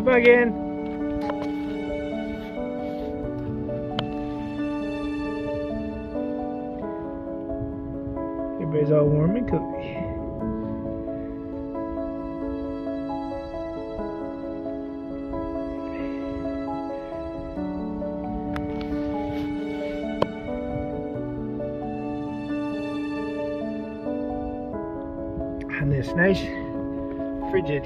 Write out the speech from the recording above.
bye again. Everybody's all warm and cozy. And this nice frigid